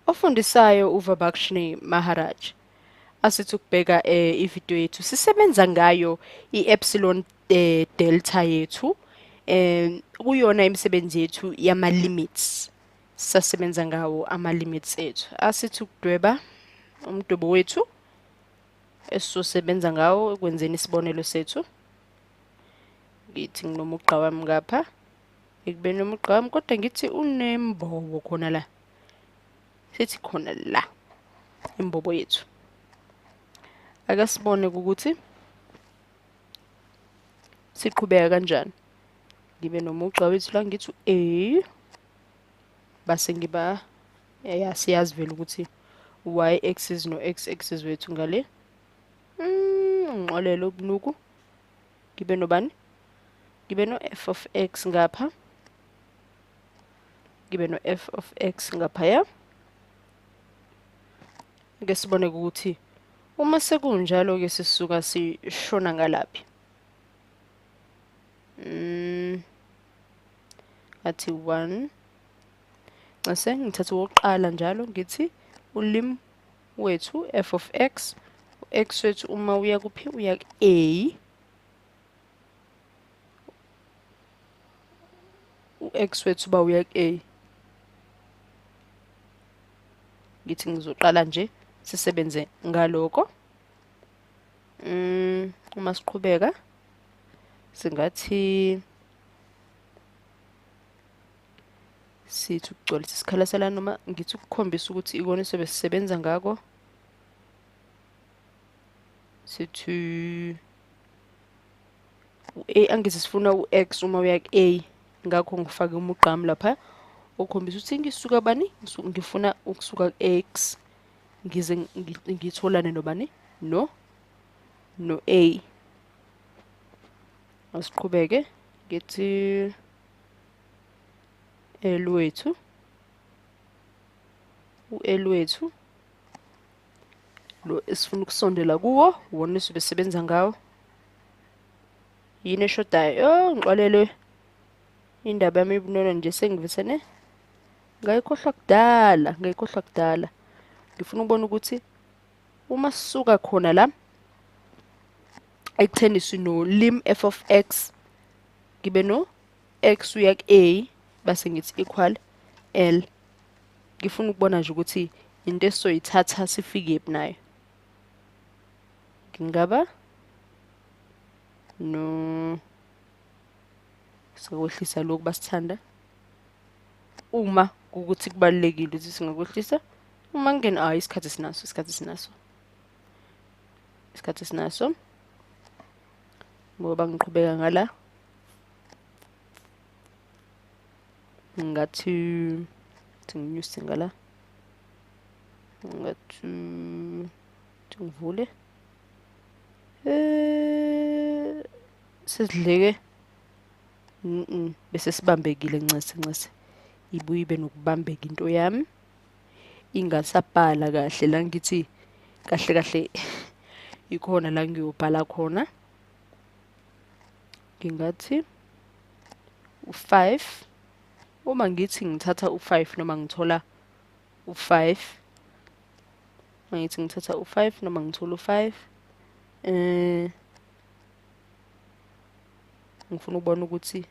Ofundisayo uVabakshini Maharaj asithi ukubheka ividiyo yethu sisebenza ngayo i-epsilon delta yethu kuyona imisebenzi yethu yama-limits. Sasebenza ngawo ama-limits ethu. Asithi ukudweba umdwebo wethu esizosebenza ngawo ekwenzeni isibonelo sethu. Ngithi nginomugqa wami ngapha. Ekubeni nomugqa wami kodwa ngithi unembobo khona la. Sithi khona la imbobo yethu. Ake sibone ukuthi siqhubeka kanjani. Ngibe nomugqa wethu la ngithi A base ngiba siyazi vele ukuthi y axis no x axis wethu ngale. Ngixolele okunuku. Ngibe nobani? Ngibe no f of x ngapha. Ngibe no f of x ngaphaya. Ake sibone ukuthi uma sekunjalo ke sisuka sishona ngalaphi. Athi 1 mase ngithatha oqala njalo ngithi ulim wethu f of x x wethu uma uya kuphi uya A x wethu ba uya A ngithi ngizoqala nje sisebenze ngaloko uma siqhubeka singathi sithi ukugcwalisa isikhala sala noma ngithi ukukhombisa ukuthi ikona sebesisebenza ngako sithi A angithi sifuna u-x uma uya A ngakho ngifake umugqami lapha okhombisa ukuthi ngisuka bani ngifuna ukusuka x ngize ngitholane nobani no A. Asiqhubeke ngithi L wethu u-L wethu lo esifuna ukusondela kuwo wona esibesebenza ngawo yini eshodayo ngixolele indaba yami ibunono nje sengivesene ngayikhohlwa kudala ngifuna ukubona ukuthi uma sisuka khona la ekutheni sino lim f of x ngibe no x uya A base ngithi equal L. Ngifuna ukubona nje ukuthi into esizoyithatha sifike ephi nayo. Ngingaba no sikwehlisa lokhu basithanda uma ukuthi kubalekile ukuthi singakwehlisa uma ngene isikhathi sinaso ngoba ngiqhubeka ngala ngathi nginyuse ngala ngathi ngivule sesidleke bese sibambekile ncese ibuye ibe nokubambeka into yami ingasabhala kahle la ngithi kahle ikhona la ngiyobhala khona ngingathi u5 uma ngithi ngithatha u5 noma ngithola u5 ngithi ngithatha u5 noma ngithola u5 ngifuna ukubona ukuthi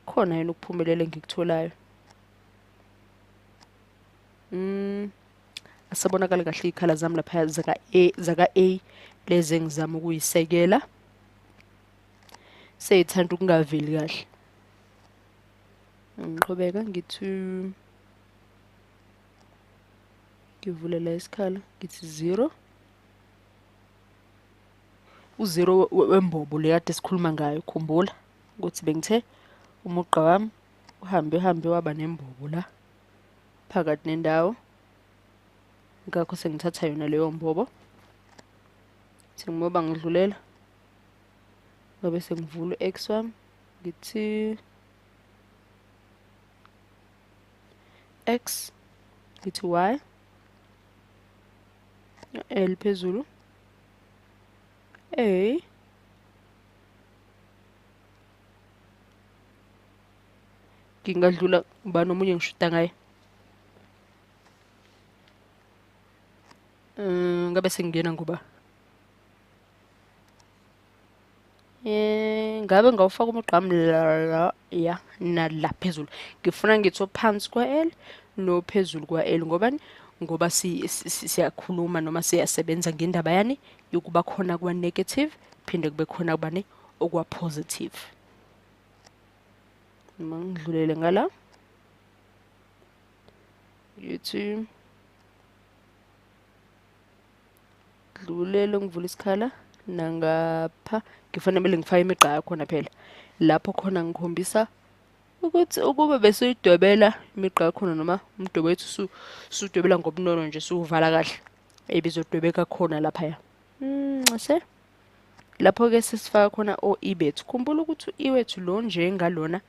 khona yini ukuphumelela engikutholayo asabonakala kahle ikhala zami lapha zaka A lezi ngizama ukuyisekela seyithanda ukungaveli kahle ngiqhubeka ngithi ngivule la isikhala ngithi 0 u0 wembobo le kade sikhuluma ngayo khumbula ukuthi bengithe umugqa wami uhambe waba nembobo la phakathi nendawo ngakho sengithatha yona leyo mbobothi ngoba ngidlulela ngabe sengivula x wami ngithi x ngithi y L phezulu A ngingadlula ubani omunye ngishuda ngaye ngabe sengingena ngoba ngabe ngawufaka umugqamu la ya nala phezulu. Ngifuna ngithi ophansi kwa L nophezulu kwa L ngoba siyakhuluma noma siyasebenza ngendaba yani yokuba khona kwa negative phinde kube khona kubani okwa positive. Noma ngidlulele ngala yithi dlulele ngivula isikhala nangapha ngifanele ngifake imigqa yakhona phela lapho khona ngikhombisa ukuthi ukube bese idwebela imigqa yakhona noma umdwebo wethu sudwebela ngobunono nje suvala kahle ebizodwebeka khona lapha ncase lapho ke sisifaka khona o-e bethu. Khumbula ukuthi u-e wethu lo njengalona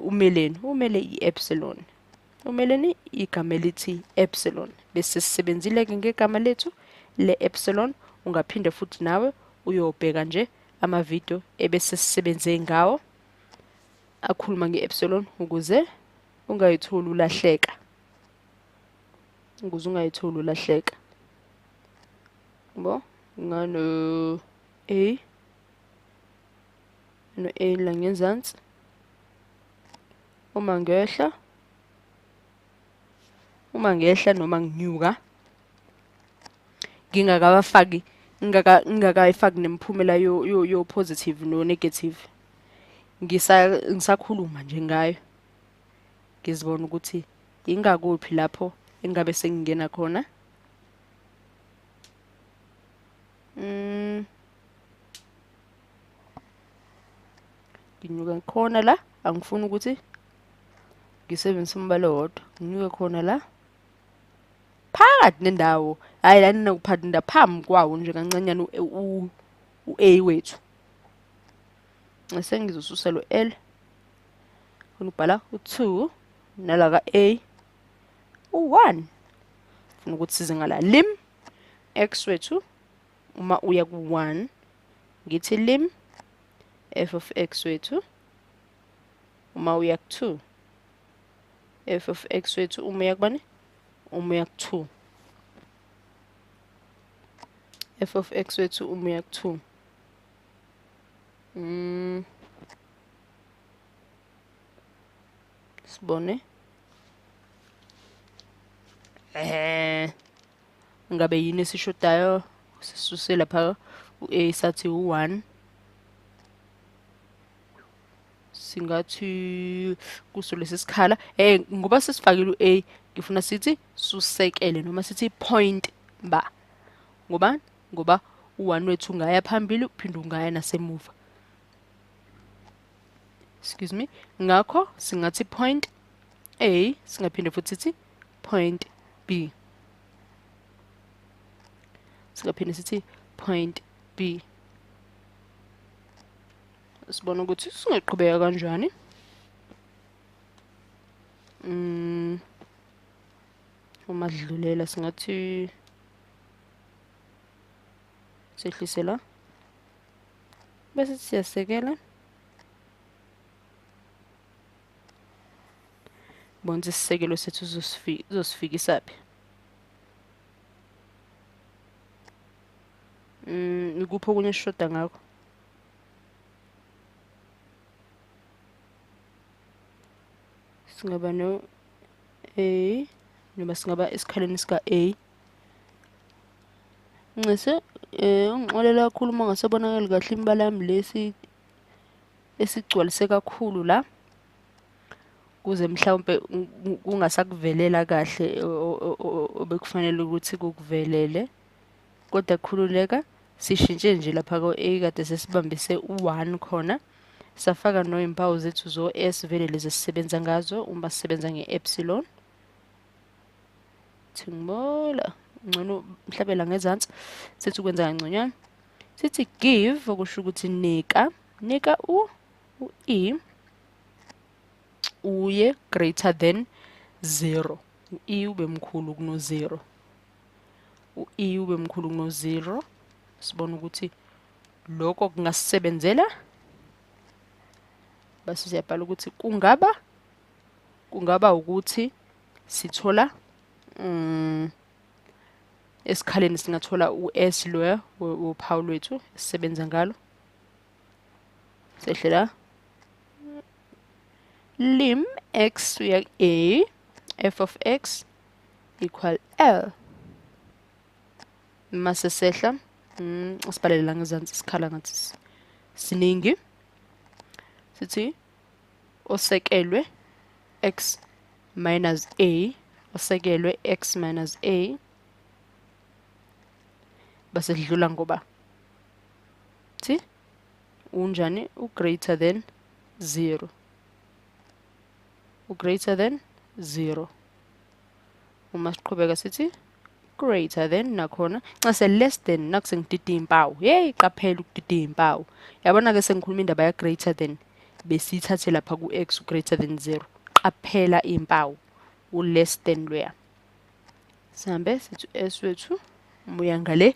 umeleni umele i-epsilon. Umeleni igama elithi epsilon. Bese sisebenzile ke ngegama lethu le epsilon. Ungaphinde futhi nawe uyobheka nje ama-video ebese sisebenze ngawo akhuluma nge-epsilon ukuze ungayitholi ulahleka. Yabo ngano A no A la ngenzansi uma ngehla noma nginyuka ngingakayifaki nemiphumela yo positive no negative ngisakhuluma nje ngayo ngizibona ukuthi ingakuphi lapho engabe sengingena khona nginyuka khona la angifuni ukuthi ngisebenzise umbala owodwa nginyuke khona la phakathi nendawo hayi la ninakuphakathi ndaphambi kwawo nje kancanyana u-A wethu sengizosusa lo L ngibhala u2 nala ka A u1 funa ukuthi size ngala lim x wethu uma uya ku1 ngithi lim f of x wethu uma uya ku2 f of x wethu uma uya kubani uma uya ku2 f of x wethu uma uya ku2 sibone ngabe yini esishodayo sisuse lapha u-A sathi u1 singathi kuso lesi sikhala ngoba sesifakile u-A ngifuna sithi susekele noma sithi point ba ngoba u1 wethu ungaya phambili uphinde ungaya nasemuva. Excuse me. Ngakho singathi point A singaphinde futhi sithi point B. Singaphinde sithi point B. Sibona ukuthi singeqhubeka kanjani. Uma dlulela singathi sehlise la bese siyasekela bonke isisekelo sethu uzosifikisa phi ikuphi okunye esishoda ngakho singaba no A noma singaba esikhaleni sika A ngise ungixolela kakhulu uma ngasebonakala kahle imbala yami lesi esigcwalise kakhulu la kuze mhlawumbe kungasakuvelela kahle obekufanele ukuthi kukuvelele kodwa khululeka sishintshe nje lapha ko-A kade sesibambise u1 khona safaka no impawu zethu zo S vele lezi sisebenza ngazo uma sisebenza ngeepsilon thingmola ngcono mhlabela ngezantsi sithi ukwenza kangconywana sithi give okusho ukuthi nika u-E uye greater than 0 u-E ube mkhulu kuno 0 u-E ube mkhulu kuno 0 sibona ukuthi lokho kungasebenzela base siyabhala ukuthi kungaba ukuthi sithola esikhaleni singathola u-s loya uphawu lwethu sisebenza ngalo. Sehle la lim x uya a f of x equal L. Mase sehla sibhalele la ngezansi isikhala ngathi siningi. Sithi osekelwe x minus a, osekelwe x minus a, base sidlula ngoba thi unjani u-greater than 0, u-greater than 0. Uma siqhubeka sithi greater than nakhona nxa less than nakusengidida impawu. Hey qaphela ukudida impawu. Yabona ke sengikhuluma indaba ya greater than besithathe lapha ku x greater than 0. Qaphela impawu u less than loya. Sihambe sithi s wethu uya ngale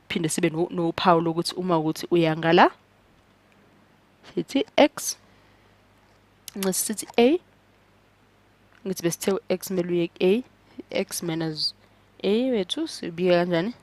phinde sibe nophawu lokuthi uma ukuthi uya ngala sithi x nxa sithi a ngithi besithe x mele uye a x minus a wethu sibika kanjani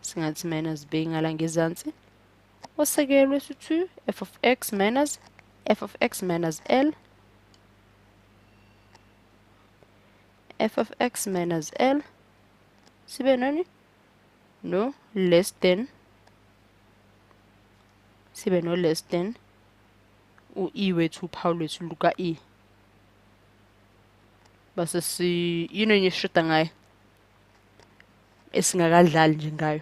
singathi minus b ngala ngezansi osekelwe sithi f of x minus L f of x minus L sibe nani no less than sibe no less than u e wethu uphawu lwethu luka e base si yini enye ngayo esingakadlali nje ngayo.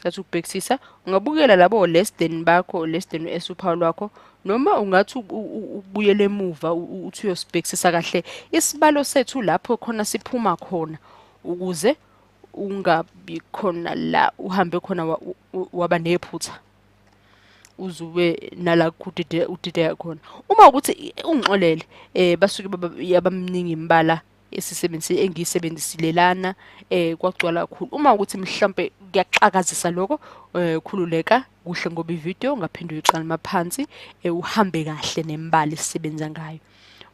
Sathi ukubhekisisa ungabukela labo less than bakho less than s uphawu lwakho noma ungathi ubuyele emuva uthi uyosibhekisisa kahle isibalo sethu lapho khona siphuma khona ukuze ungabi khona la uhambe khona waba nephutha uzube nala udideka khona. Uma ukuthi ungixolele basuke yabamningi imbala esisebenzise engiyisebenzisile lana kwagcwala kakhulu. Uma ukuthi mhlambe kuyaxakazisa lokho khululeka kuhle ngoba ivideo ngaphinde uyiqala maphansi uhambe kahle nembala esisebenza ngayo.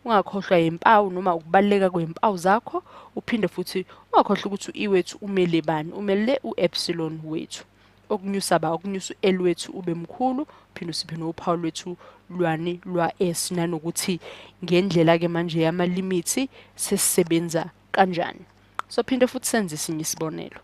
Ungakhohlwa impawu noma ukubaleka kwempawu zakho uphinde futhi ungakhohlwa ukuthi u-e wethu umele bani umele u-epsilon wethu okunyusa ukunyusa u-L wethu ube mkhulu phinde usiphe nophawu lwethu lwani lwa s nanokuthi ngendlela ke manje yamalimithi sesisebenza kanjani. So phinde futhi senze isinye isibonelo.